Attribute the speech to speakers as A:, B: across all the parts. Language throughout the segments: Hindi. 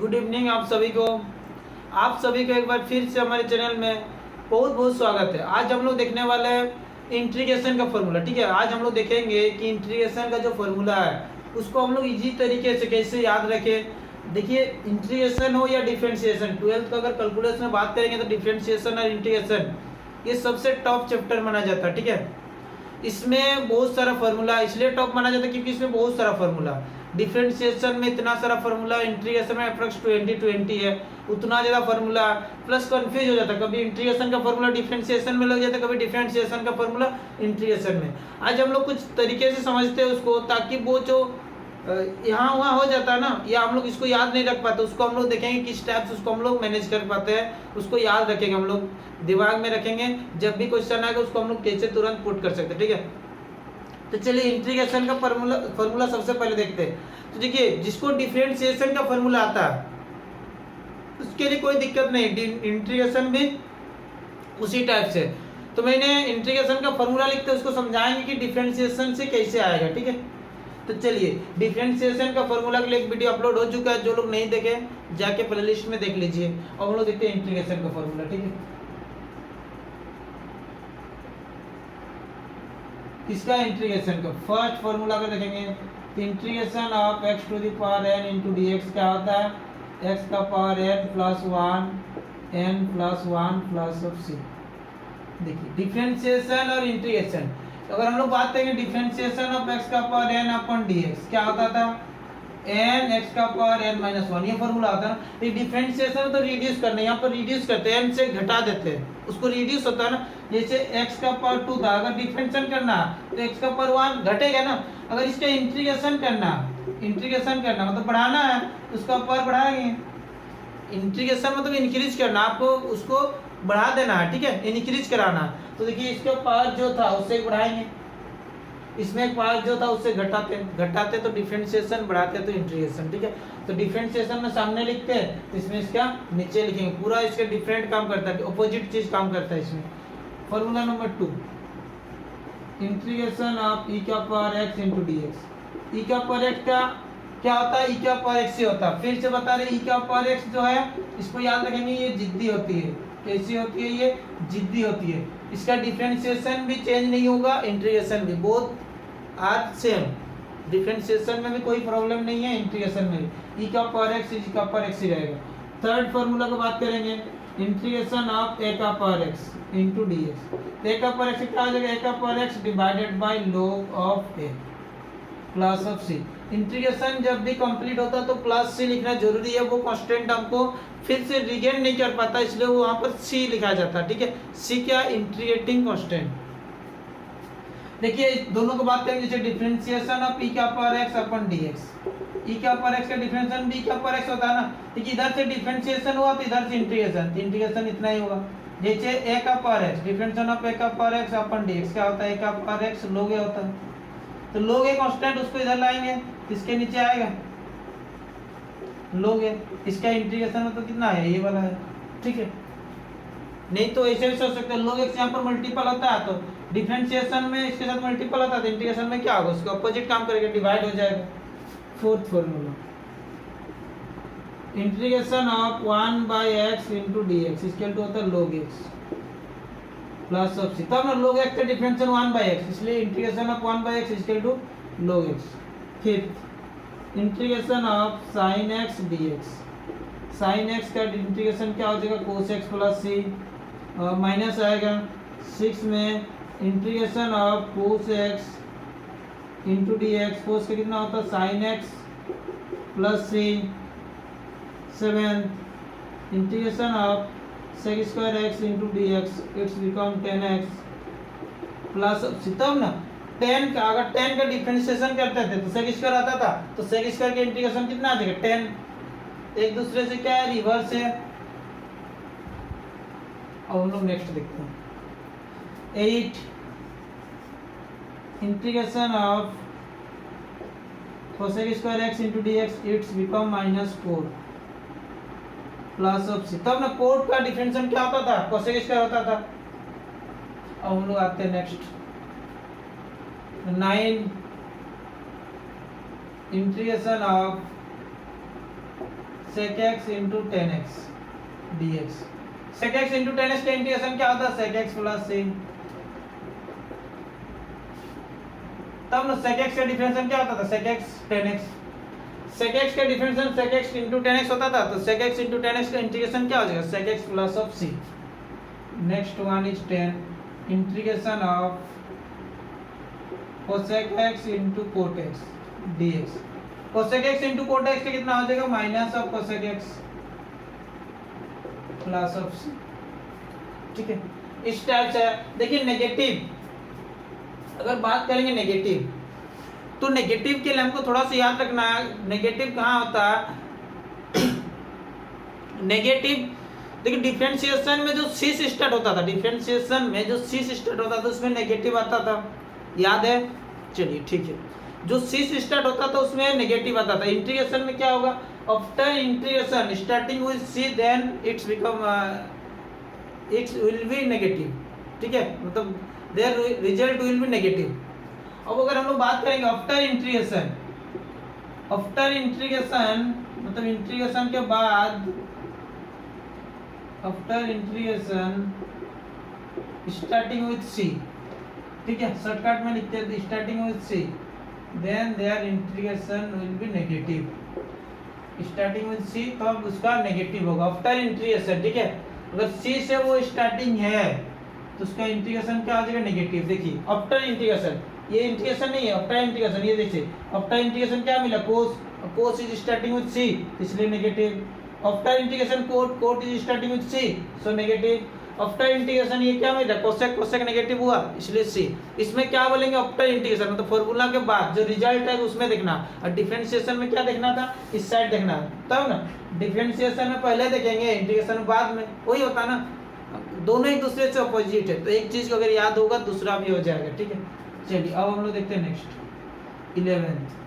A: गुड इवनिंग आप सभी को। एक बार फिर से हमारे चैनल में बहुत बहुत स्वागत है। आज हम लोग देखने वाले हैं इंटीग्रेशन का फॉर्मूला। ठीक है, आज हम लोग देखेंगे कि इंटीग्रेशन का जो फॉर्मूला है उसको हम लोग इजी तरीके से कैसे याद रखें। देखिए, इंटीग्रेशन हो या डिफरेंशिएशन, 12th का अगर कैलकुलस में बात करेंगे तो डिफरेंशिएशन और इंटीग्रेशन ये सबसे टफ चैप्टर माना जाता है। ठीक है, इसमें बहुत सारा फॉर्मूला इसलिए टॉप माना जाता है क्योंकि इसमें बहुत सारा फॉर्मूला, डिफरेंशिएशन में इतना सारा फॉर्मूला, इंटीग्रेशन में अप्रॉक्स 20 है, उतना ज़्यादा फॉर्मूला, प्लस कंफ्यूज हो जाता है। कभी इंटीग्रेशन का फॉर्मूला डिफरेंशिएशन में लग जाता है, कभी डिफरेंशिएशन का फॉर्मूला इंटीग्रेशन में। आज हम लोग कुछ तरीके से समझते हैं उसको, ताकि वो जो यहाँ वहाँ हो जाता है ना, या हम लोग इसको याद नहीं रख पाते, उसको हम लोग देखेंगे किस टाइप से उसको हम लोग मैनेज कर पाते हैं, उसको याद रखेंगे, हम लोग दिमाग में रखेंगे। जब भी क्वेश्चन आएगा उसको हम लोग कैसे तुरंत पुट कर सकते हैं। ठीक है, तो चलिए इंटीग्रेशन का फॉर्मूला सबसे पहले देखते हैं। तो देखिए, जिसको डिफरेंशिएशन का फॉर्मूला आता है उसके लिए कोई दिक्कत नहीं, इंटीग्रेशन भी उसी टाइप से। तो मैंने इंटीग्रेशन का फॉर्मूला लिखते उसको समझाएंगे कि डिफरेंशिएशन से कैसे आएगा। ठीक है, तो चलिए डिफरेंशिएशन का फॉर्मूला के लिए एक वीडियो अपलोड हो चुका है, जो लोग नहीं देखे जाके प्लेलिस्ट में देख लीजिए। और हम लोग देखते हैं इंटीग्रेशन का फॉर्मूला। ठीक है, इसका इंटीग्रेशन का फर्स्ट फॉर्मूला को देखेंगे। Integration of x to the power n into D x क्या होता है, x का power n plus 1 n plus 1 plus of c। देखिए, डिफरेंशिएशन और इंटीग्रेशन, अगर हम लोग बात करेंगे डिफरेंशिएशन ऑफ x का पावर n अपन dx क्या होता था, n x का पावर n माइनस 1, ये फॉर्मूला आता है ना। ये डिफरेंशिएशन तो रिड्यूस करना है, यहाँ पर रिड्यूस करते हैं, n से घटा देते हैं, उसको रिड्यूस होता है ना। जैसे x का पावर 2 था, अगर डिफरेंशिएशन करना तो x का पावर 1 घटेगा ना। अगर इसका इंटीग्रेशन करना मतलब बढ़ाना है, उसका पावर बढ़ाएंगे। इंटीग्रेशन मतलब इंक्रीज करना, आपको उसको बढ़ा देना है। ठीक है, इंक्रीज कराना। तो देखिए, इसका पावर जो था उससे बढ़ाएंगे, इसमें एक पावर जो था उससे घटाते तो डिफरेंशिएशन, बढ़ाते तो इंटीग्रेशन। ठीक है, तो डिफरेंशिएशन में सामने लिखते हैं, तो इसमें इसका नीचे लिखेंगे। पूरा इसके डिफरेंट काम करता है, ऑपोजिट चीज काम करता है इसमें। Formula number 2, integration of e का power x into D X. E का पावर x का क्या होता है, e का पावर x से होता है। फिर से बता रहे, e का पावर x जो है इसको याद रखेंगे, ये जिद्दी होती है। कैसी होती है, ये जिद्दी होती है। इसका डिफरेंशिएशन भी चेंज नहीं होगा, इंटीग्रेशन भी, बोथ आर सेम। डिफरेंशिएशन में भी कोई प्रॉब्लम नहीं है, इंटीग्रेशन में भी। e का पावर x e का पावर x ही रहेगा। थर्ड फॉर्मूला को बात करेंगे, इंटीग्रेशन ऑफ a का power x into D x. a का पावर x क्या हो जाएगा, a का power x divided by log of a plus of c। Integration जब भी कंप्लीट होता है तो प्लस c लिखना जरूरी है, वो कांस्टेंट हमको फिर से रिगेन नहीं कर पाता, इसलिए वो वहां पर c लिखा जाता है। ठीक है, c क्या, इंटीग्रेटिंग कांस्टेंट। देखिए, दोनों को बात करेंगे, जैसे डिफरेंशिएशन ऑफ e का पावर x अपन dx। e का पावर x का डिफरेंशिएशन b का पावर x होता है ना। देखिए, इधर से डिफरेंशिएशन हुआ तो इधर से इंटीग्रेशन इतना ही होगा। जैसे a का power x, differentiation of a का पावर x अपन dx क्या होता है, a का पावर x log a होता है। तो log a कांस्टेंट, उसको इधर लाएंगे, इसके नीचे आएगा log a। इसका इंटीग्रेशन मतलब कितना है, ये वाला है। ठीक है, नहीं तो ऐसे भी सोच सकते हैं, log x यहाँ पर मल्टीपल होता है तो डिफरेंशिएशन में इसके साथ मल्टीपल होता है, तो इंटीग्रेशन में क्या होगा, उसका अपोजिट काम करेगा, डिवाइड हो जाएगा। Fourth formula, integration of 1 by x into D x equal to होता है log x plus of c। तब ना log x का डिफरेंशिएशन 1 बाई x, इसलिए integration of 1 by x equal to log x। Fifth, integration of sin x dx। sin x का इंटीग्रेशन क्या हो जाएगा, cos x plus c, minus आएगा 6 में integration of cos x into D x. cos का कितना होता है, sin x plus c। 7 integration of sec square x into D x, it's become 10x plus c। तब ना 10 का, अगर 10 का डिफरेंशिएशन करते थे तो sec स्क्वायर आता था, तो sec स्क्वायर का इंटीग्रेशन कितना आ जाएगा, 10। एक दूसरे से क्या है, रिवर्स है। अब हम लोग नेक्स्ट देखते हैं, 8 integration of cosec square x into D x, it's become minus 4 plus of c। तब ना कोट का डिफरेंशिएशन क्या होता था, cosec स्क्वायर होता था। अब हम लोग आते हैं next, 9 integration of sec x into tan x dx। sec x into tan x का इंटीग्रेशन क्या होता है? sec x plus c। तब ना sec x का डिफरेंशियल क्या होता था? sec x tan x। sec x का differential sec x into tan x होता था, तो sec x into tan x का इंटीग्रेशन क्या हो जाएगा? sec x plus of c। Next one is 10 integration of cosec x into cot x dx। cosec x into cot x का कितना हो जाएगा? Minus of cosec x plus of c। ठीक है, इस टाइप से। देखिए नेगेटिव, अगर बात करेंगे नेगेटिव, तो नेगेटिव के लिए हमको थोड़ा सा याद रखना है, नेगेटिव कहाँ होता है? नेगेटिव देखिए डिफरेंशिएशन में जो सी से स्टार्ट होता था, डिफरेंशिएशन में जो सी से स्टार्ट होता था उसमें नेगेटिव आता था, याद है? चलिए ठीक है, जो सी से स्टार्ट होता था उसमें नेगेटिव आता था। इंटीग्रेशन में क्या होगा? After integration starting with C then it's become it's will be negative. ठीक है, मतलब their result will be negative. अब अगर हम लोग बात करेंगे आफ्टर इंटीग्रेशन, आफ्टर इंटीग्रेशन मतलब इंटीग्रेशन के बाद, after integration starting with C, ठीक है, शॉर्टकट में लिखते हैं starting with C, then their integration will be negative. Starting with C तो अब उसका नेगेटिव होगा आफ्टर इंटीग्रेशन। ठीक है, अगर सी से वो स्टार्टिंग है तो उसका इंटीग्रेशन क्या आ जाएगा? नेगेटिव। देखिए आफ्टर इंटीग्रेशन, ये इंटीग्रेशन नहीं है, आफ्टर इंटीग्रेशन। ये देखिए आफ्टर इंटीग्रेशन क्या मिला? Cos, cos is starting with C इसलिए negative. After integration cot, cot is starting with C so negative. After integration ये क्या मिला? कोसेक, कोसेक नेगेटिव हुआ इसलिए सी। इसमें क्या बोलेंगे? आफ्टर इंटीग्रेशन मतलब फॉर्मूला के बाद जो रिजल्ट है उसमें देखना, और डिफरेंशिएशन में क्या देखना था? इस साइड देखना, तब ना। डिफरेंशिएशन में पहले देखेंगे, इंटीग्रेशन बाद में, वही होता ना, दोनों एक दूसरे से अपोजिट है, तो एक चीज को अगर याद होगा दूसरा भी हो जाएगा। ठीक है, चलिए अब हम लोग देखते हैं next 11th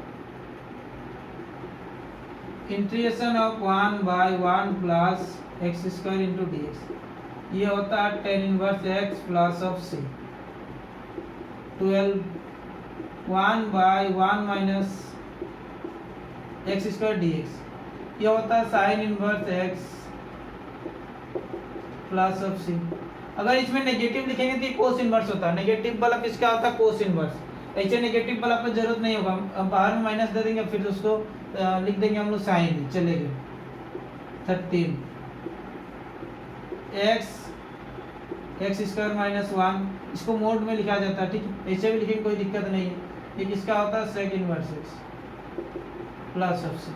A: integration of 1/1 plus X square into D X. ये होता है tan inverse X plus of C. 12 1/1 minus X square D X. ये होता है sine inverse X plus of C. अगर इसमें नेगेटिव लिखेंगे तो कोस इनवर्स होता है, नेगेटिव वाला किसका होता है? Cos inverse. ऐसे नेगेटिव वाला पर जरूरत नहीं होगा, हम बाहर में माइनस दे देंगे, फिर उसको लिख देंगे हम लोग साइन, चलेगा। 13 एक्स स्क्वायर माइनस 1, इसको मोड में लिखा जाता है। ठीक है, ऐसे भी लिखेंगे कोई दिक्कत नहीं है। ये किसका होता है? Sec inverse X plus of C.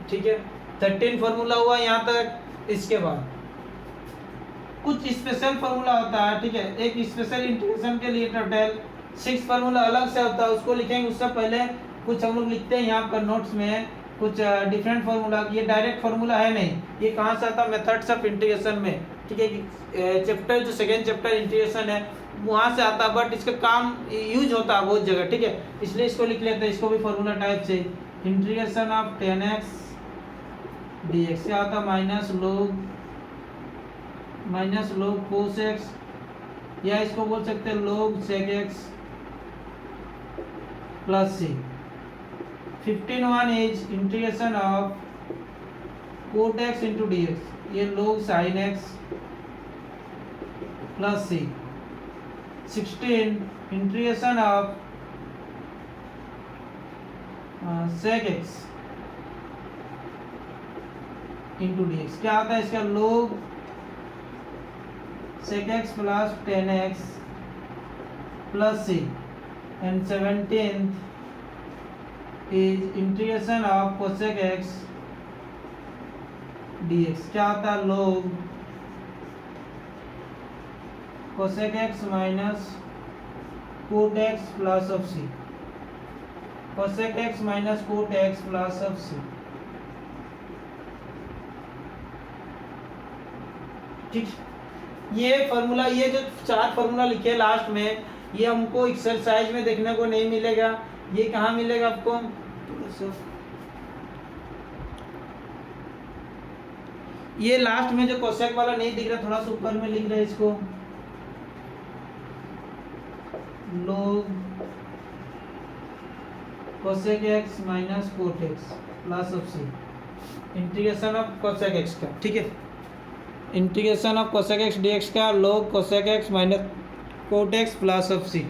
A: ठीक है, 13 फॉर्मूला हुआ यहाँ तक। इसके बाद कुछ स्पेशल फार्मूला होता है। ठीक है, एक स्पेशल इंटीग्रेशन के लिए टोटल 6 फार्मूला अलग से होता है, उसको लिखेंगे। उससे पहले कुछ हम लोग लिखते हैं यहाँ पर नोट्स में, कुछ डिफरेंट फार्मूला। ये डायरेक्ट फार्मूला है नहीं, ये कहाँ से आता है? मेथड्स ऑफ इंटीग्रेशन में। ठीक है, चैप्टर जो सेकेंड चैप्टर इंटीग्रेशन है वहाँ से आता है, बट इसका काम यूज होता है बहुत जगह। ठीक है, इसलिए इसको लिख लेते हैं, इसको भी फार्मूला टाइप से। Integration of tan x dx क्या होता है? माइनस log cos x, या इसको बोल सकते हैं log sec x plus c। 15 is integration of cot x into dx, ये log sin x plus c। 16 integration of sec x into dx क्या आता है? इसका log sec x plus tan x plus c। And 17th is integration of cosec x dx क्या होता है? log cosec x minus cot x plus of c। cosec x minus cot x plus of c। ठीक, ये फार्मूला, ये जो 4 फार्मूला लिखे लास्ट में, ये हमको एक्सरसाइज में देखने को नहीं मिलेगा। ये कहाँ मिलेगा आपको? ये लास्ट में जो कोसेक वाला नहीं दिख रहा, थोड़ा सा ऊपर में लिख रहे हैं इसको, log cosec x minus cot x plus of c। Integration of cosec X का, ठीक है, integration of cosec X D X का log cosec X minus cot X plus of C.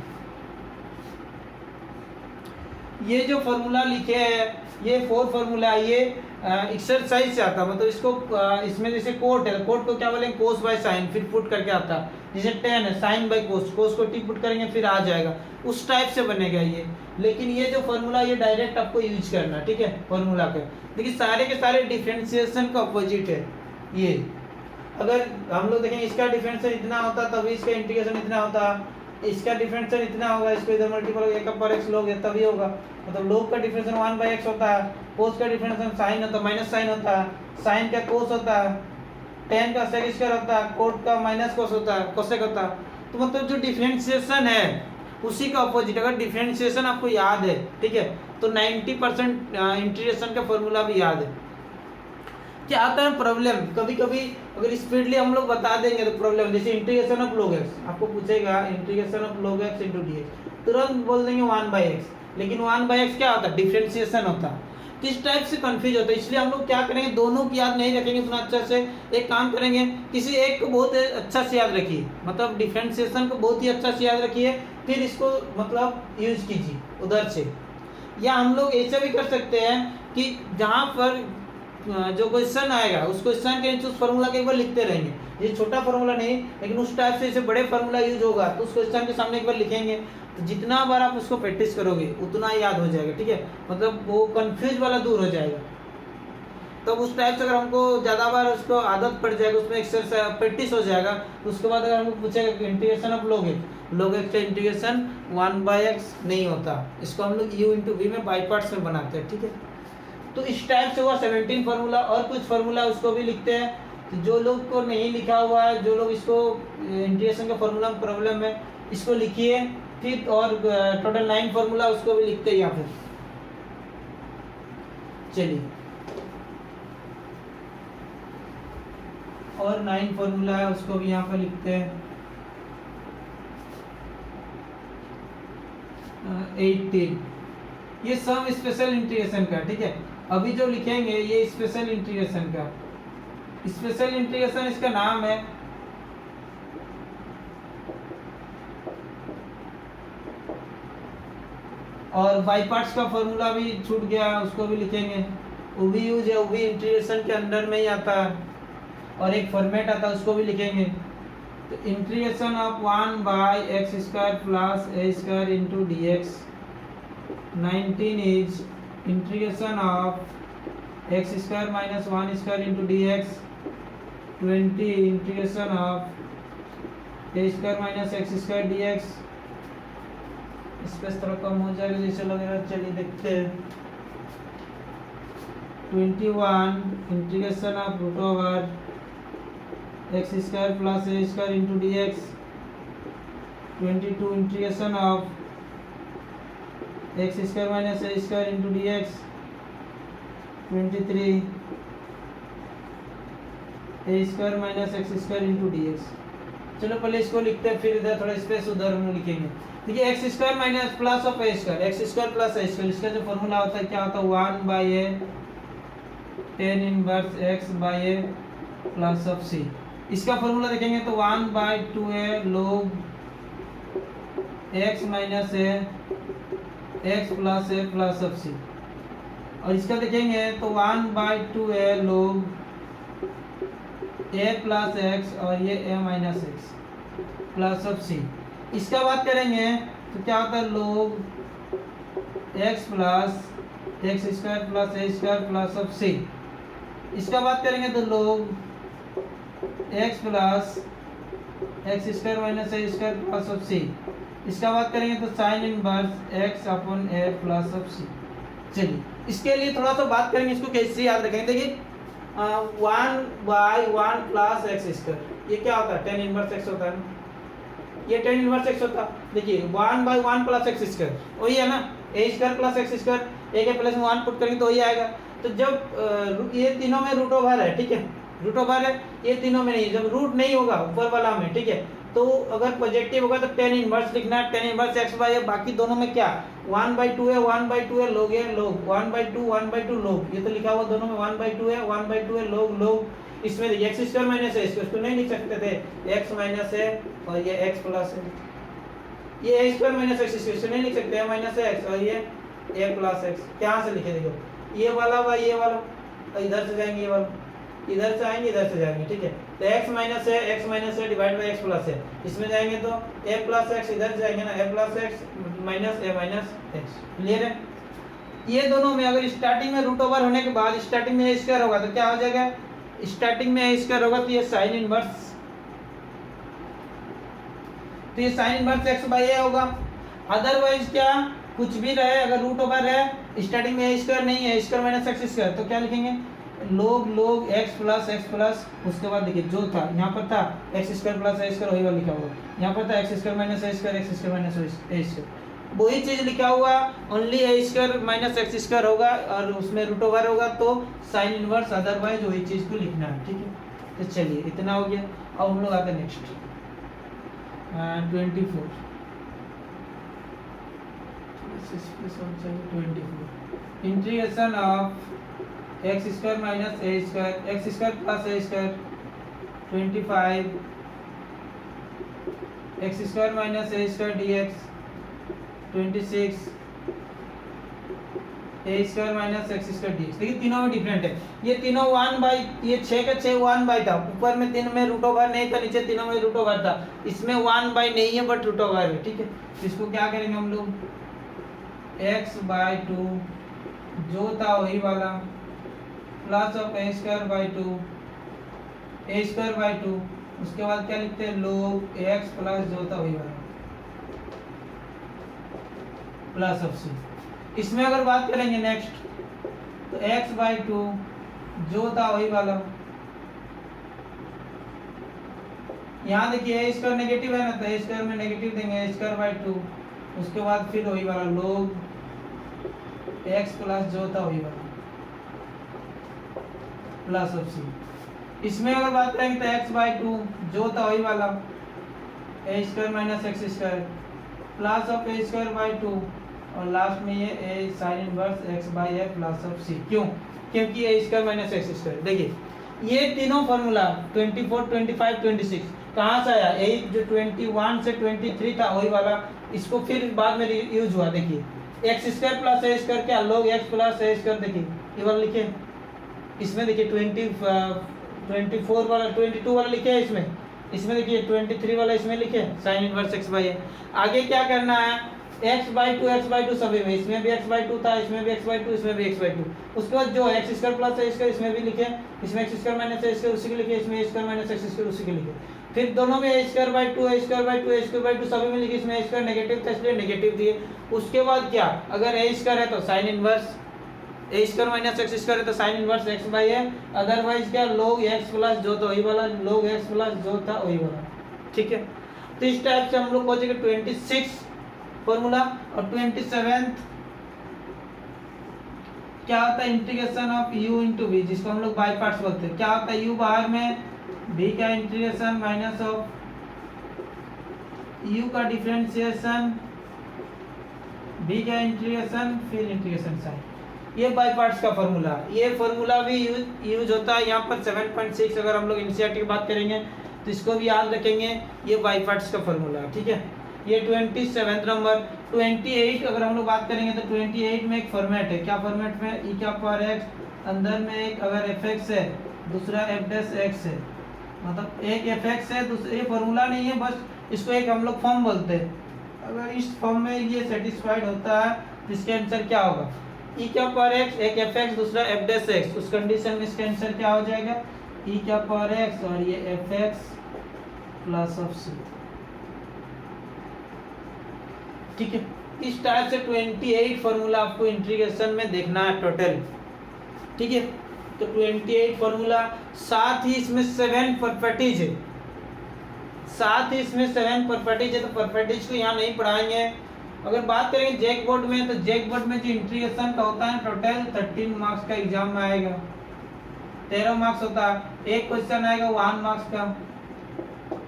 A: ये जो फॉर्मूला लिखे हैं ये 4 फॉर्मूला ये एक्सरसाइज से आता, मतलब इसको इसमें जैसे कोट है, कोट को क्या बोलेंगे कोस बाय साइन, फिर पुट करके आता है, जैसे टेन है साइन बाय कोस, कोस को टी पुट करेंगे फिर आ जाएगा, उस टाइप से बनेगा ये। लेकिन ये जो फॉर्मूला ये डायरेक्ट आपको यूज करना, ठीक है, फॉर्मूला का। देखिए सारे के सारे डिफरेंशिएशन का अपोजिट है ये। अगर हम लोग देखेंगे इसका डिफरेंशिएशन इतना होता तभी इसका इंटीग्रेशन इतना होता, इसका डिफरेंशिएशन इतना होगा, इसको इधर मल्टीपल होगा, एक पर एक्स लोग तभी होगा, मतलब लोग का डिफरेंशिएशन 1/x होता है, कोस का डिफरेंशिएशन साइन होता है माइनस साइन होता है, साइन का कोस होता है, टेन का सेक स्क्वायर होता है, कोट का माइनस कोस होता है, कोसेक होता है। तो मतलब जो डिफरेंशिएशन है उसी का अपोजिट। अगर डिफरेंशिएशन आपको याद है, ठीक है, तो 90% इंटीग्रेशन का फॉर्मूला भी याद है। क्या आता है प्रॉब्लम, कभी कभी अगर स्पीडली हम लोग बता देंगे तो प्रॉब्लम, जैसे इंटीग्रेशन ऑफ log x, आपको पूछेगा integration of log x into dx, तुरंत बोल देंगे 1/x, लेकिन 1/x क्या होता है डिफरेंशिएशन होता है। तो इस टाइप से कंफ्यूज होता है, इसलिए हम लोग क्या करेंगे, दोनों की याद नहीं रखेंगे उतना अच्छा से, एक काम करेंगे किसी एक को बहुत अच्छा से याद रखिए, मतलब डिफरेंशिएशन को बहुत ही अच्छा से याद रखिए, फिर इसको मतलब यूज कीजिए उधर से। या हम लोग ऐसा भी कर सकते हैं कि जहाँ पर जो क्वेश्चन आएगा उस क्वेश्चन के नीचे उस फार्मूला के एक बार लिखते रहेंगे, ये छोटा फार्मूला नहीं लेकिन उस टाइप से जैसे बड़े फार्मूला यूज होगा तो उस क्वेश्चन के सामने एक बार लिखेंगे, तो जितना बार आप उसको प्रैक्टिस करोगे उतना याद हो जाएगा, ठीक है, मतलब वो कंफ्यूज वाला दूर हो जाएगा। तो उस टाइप से अगर हमको ज़्यादा बार उसको आदत पड़ जाएगा, उसमें एक्सरसाइज प्रैक्टिस हो जाएगा, तो उसके बाद अगर हमको पूछेगा इंटीग्रेशन ऑफ log x का इंटीग्रेशन 1/x नहीं होता, इसको हम लोग u इंटू वी में बाई पार्ट्स में बनाते हैं, ठीक है। तो इस टाइप से हुआ 17 फार्मूला, और कुछ फार्मूला उसको भी लिखते हैं। तो जो लोग को नहीं लिखा हुआ है, जो लोग इसको इंटीग्रेशन का फार्मूला में प्रॉब्लम है, इसको लिखिए, फिर और टोटल 9 फार्मूला उसको भी लिखते हैं यहाँ पे। चलिए और 9 फार्मूला है उसको भी यहाँ पे लिखते हैं। 18 ये सब स्पेशल इंटीग्रेशन का, ठीक है। अभी जो लिखेंगे ये स्पेशल इंटीग्रेशन का, स्पेशल इंटीग्रेशन इसका नाम है। और बाई पार्ट्स का फॉर्मूला भी छूट गया, उसको भी लिखेंगे, वो भी यूज है, वो भी इंटीग्रेशन के अंडर में ही आता है, और एक फॉर्मेट आता है उसको भी लिखेंगे। तो integration of 1/x² plus a² into dx। 19 is integration of x² minus 1² into dx। 20 integration of a² minus x² dx। Space थोड़ा कम हो जाएगा जैसे लग रहा है, चलिए देखते हैं। 21 integration of √x² plus a² into dx। 22 integration of x² minus a² into dx। 23 a² minus x² into dx। चलो पहले इसको लिखते हैं, फिर इधर थोड़ा स्पेस उधर हम लिखेंगे। देखिए x² minus plus of a², x² plus a², इसका जो फॉर्मूला होता है क्या होता है 1/a tan inverse x/a plus of c। इसका फॉर्मूला देखेंगे तो 1/2a log x minus a x plus a plus of c। और इसका देखेंगे तो 1/2a log a plus x और ये a minus x plus of c। इसका बात करेंगे तो क्या होता है log x plus x² plus a² plus of c। इसका बात करेंगे तो log x plus x² minus a² plus of c। इसका बात करेंगे तो sine inverse x upon a plus of c। चलिए इसके लिए थोड़ा सा बात करेंगे, इसको कैसे याद रखेंगे। देखिए 1/1 प्लस x², ये क्या होता है tan इनवर्स x होता है, ये tan इनवर्स x होता है। देखिए 1/1 प्लस x² वही है ना, a² प्लस x², a के प्लस में 1 पुट करेंगे तो वही आएगा। तो जब ये तीनों में रूट ओवर है, ठीक है, रूट ओवर है, ये तीनों में नहीं, जब रूट नहीं होगा ऊपर वाला में, ठीक है, तो अगर पॉजिटिव होगा तो टेन इनवर्स लिखना है, टेन इनवर्स एक्स बाई है। बाकी दोनों में क्या 1/2 है, 1/2 है, लोग है लोग, 1/2 लोग, ये तो लिखा हुआ दोनों में 1/2 है, 1/2 है, लोग लोग। इसमें एक्स स्क्वायर माइनस है, इसको नहीं लिख सकते थे, एक्स माइनस है और ये एक्स प्लस है, ये ए स्क्वायर माइनस एक्स स्क्वायर, इसको नहीं लिख सकते हैं माइनस एक्स और ये ए प्लस एक्स। क्या से लिखे देखो, ये वाला व ये वाला, तो इधर से जाएंगे, ये वाला इधर से आएंगे, इधर से जाएंगे, ठीक है। तो x माइनस है, x माइनस है डिवाइड बाई x प्लस है, इसमें जाएंगे तो a प्लस एक्स, इधर जाएंगे ना a plus x minus a minus x. Clear है। ये दोनों में अगर स्टार्टिंग में रूट ओवर होने के बाद स्टार्टिंग में a स्क्वायर होगा तो क्या हो जाएगा, स्टार्टिंग में a स्क्वायर होगा तो ये साइन इनवर्स, तो ये sine inverse x by a होगा। अदरवाइज क्या कुछ भी रहे, अगर रूट ओवर है स्टार्टिंग में a स्क्वायर नहीं है, स्क्वायर माइनस एक्स स्क्वायर, तो क्या लिखेंगे लोग लोग x प्लस, उसके बाद देखिए जो था यहाँ पर था एक्स स्क्वायर प्लस ए स्क्वायर, वही वाला लिखा हुआ, यहाँ पर था एक्स स्क्वायर माइनस ए स्क्वायर, एक्स स्क्वायर माइनस ए स्क्वायर, वही चीज लिखा हुआ, ओनली ए स्क्वायर माइनस एक्स स्क्वायर होगा और उसमें रूट ओवर होगा तो साइन इनवर्स, अदरवाइज वही चीज को लिखना है, ठीक है। तो चलिए इतना हो गया। अब हम लोग आते हैं next 24, integration of x square minus A square, x square plus A square 25, x square minus A square D x 26, A square minus X square D x. देखिए तीनों में डिफरेंट है, ये तीनों 1/, ये 6 का 6 1/, था, ऊपर में 3 में रूट ओवर नहीं था, नीचे तीनों में रूट ओवर था, इसमें 1/, नहीं है बट रूट ओवर है, ठीक है। तो इसको क्या करेंगे हम लोग, x/2 जो था वही वाला plus of a square by 2, a square by 2, उसके बाद क्या लिखते हैं लोग x प्लस जो था वही वाला प्लस ऑफ c। इसमें अगर बात करेंगे नेक्स्ट तो x/2 जो था वही वाला, यहाँ देखिए a स्क्वायर नेगेटिव है ना, तो a स्क्वायर में नेगेटिव देंगे a स्क्वायर बाई 2, उसके बाद फिर वही वाला लोग x प्लस जो था वही वाला प्लस ऑफ c। इसमें अगर बात करेंगे तो x/2 जो था वही वाला a square minus X square plus of a square by 2 और लास्ट में ये a sine inverse x by a plus of c। क्यों, क्योंकि a square minus X square. देखिए ये तीनों फार्मूला 24, 25, 26 कहाँ से आया, यही जो 21 से 23 था वही वाला, इसको फिर बाद में यूज हुआ। देखिए एक्स स्क्वायर प्लस ए स्क्वायर क्या लोग एक्स प्लस ए स्क्वायर, देखिए ये वाला लिखे, इसमें देखिए 24 वाला 22 वाला लिखे है, इसमें देखिए 23 वाला इसमें लिखे साइन इनवर्स एक्स बाई है। आगे क्या करना है, x/2 सभी में, इसमें भी x/2 था, इसमें भी x/2, इसमें भी x/2, उसके बाद जो एक्स स्क्वायर प्लस ए स्क्वायर इसमें भी लिखे, इसमें एक्स स्क्वायर माइनस ए स्क्वायर उसी के लिखे, इसमें ए स्क्वायर माइनस एक्स स्क्वायर उसी के लिखे, फिर दोनों में a स्क्वायर बाई 2 सभी में लिखे, इसमें a स्क्वायर नेगेटिव था इसलिए नेगेटिव दिए। उसके बाद क्या, अगर a स्क्वायर है तो sine inverse, a square minus X square है तो साइन इनवर्स x बाई है, अदरवाइज क्या लोग x प्लस जो था वही वाला, लोग x प्लस जो था वही वाला, ठीक है। तो इस टाइप से हम लोग पहुंचेंगे 26 फॉर्मूला। और 27 क्या होता है, integration of u into v, जिसको हम लोग बाई पार्ट्स बोलते हैं। क्या होता है, u बाहर में, v का इंटीग्रेशन माइनस ऑफ u का डिफरेंशिएशन, v का इंटीग्रेशन फिर इंटीग्रेशन साइन, ये बाई पार्ट्स का फॉर्मूला। ये फॉर्मूला भी यूज होता है यहाँ पर 7.6, अगर हम लोग एनसीईआरटी की बात करेंगे तो इसको भी याद रखेंगे, ये बाई पार्ट्स का फॉर्मूला, ठीक है। ये 27 नंबर। 28 अगर हम लोग बात करेंगे तो 28 में एक फॉर्मेट है, क्या फॉर्मेट में, ई क्या पावर एक्स, अंदर में एक अगर एफ एक्स है दूसरा एफ डैश एक्स है, मतलब एक एफ एक्स है दूसरा, ये फॉर्मूला नहीं है, बस इसको एक हम लोग फॉर्म बोलते हैं। अगर इस फॉर्म में ये सेटिस्फाइड होता है तो इसका आंसर क्या होगा, ई क्या पावर एक्स, एक एफ एक्स दूसरा एफ डैश एक्स, उस कंडीशन में इसका आंसर क्या हो जाएगा, ई क्या पावर एक्स और ये F x plus of C, ठीक है। इस टाइप से 28 फॉर्मूला आपको इंटीग्रेशन में देखना है टोटल, ठीक है। तो 28 फॉर्मूला, साथ ही इसमें 7 प्रॉपर्टीज है, साथ ही इसमें 7 प्रॉपर्टीज है, तो प्रॉपर्टीज को यहाँ नहीं पढ़ाएंगे। अगर बात करेंगे जैक बोर्ड में, तो जैक बोर्ड में जो इंटीग्रेशन का होता है टोटल 13 मार्क्स का एग्जाम में आएगा, 13 मार्क्स होता है, एक क्वेश्चन आएगा 1 मार्क्स का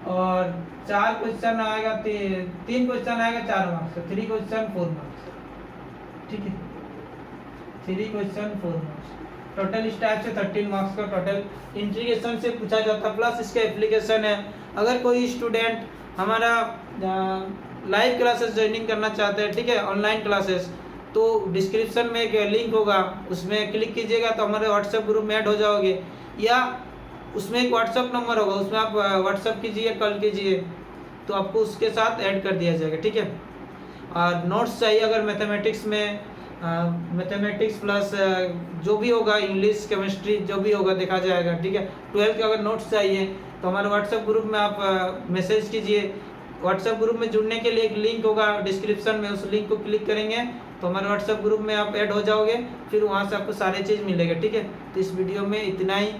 A: और 4 क्वेश्चन आएगा, 3 क्वेश्चन आएगा 4 मार्क्स का, 3 क्वेश्चन 4 मार्क्स, ठीक है, 3 क्वेश्चन 4 मार्क्स। टोटल इस टाइप से 13 मार्क्स का टोटल इंटीग्रेशन से पूछा जाता है। प्लस इसका एप्लीकेशन है, अगर कोई स्टूडेंट हमारा लाइव क्लासेस ज्वाइनिंग करना चाहते हैं, ठीक है, ऑनलाइन क्लासेस, तो डिस्क्रिप्शन में एक लिंक होगा, उसमें क्लिक कीजिएगा तो हमारे व्हाट्सएप ग्रुप में ऐड हो जाओगे, या उसमें एक व्हाट्सएप नंबर होगा, उसमें आप व्हाट्सएप कीजिए, कॉल कीजिए, तो आपको उसके साथ ऐड कर दिया जाएगा, ठीक है। और नोट्स चाहिए अगर मैथमेटिक्स में, मैथमेटिक्स प्लस जो भी होगा, इंग्लिश, केमिस्ट्री, जो भी होगा देखा जाएगा, ठीक है। 12th के अगर नोट्स चाहिए तो हमारे व्हाट्सएप ग्रुप में आप मैसेज कीजिए। व्हाट्सएप ग्रुप में जुड़ने के लिए एक लिंक होगा डिस्क्रिप्शन में, उस लिंक को क्लिक करेंगे तो हमारे व्हाट्सएप ग्रुप में आप ऐड हो जाओगे, फिर वहाँ से आपको सारे चीज़ मिलेगा, ठीक है। तो इस वीडियो में इतना ही।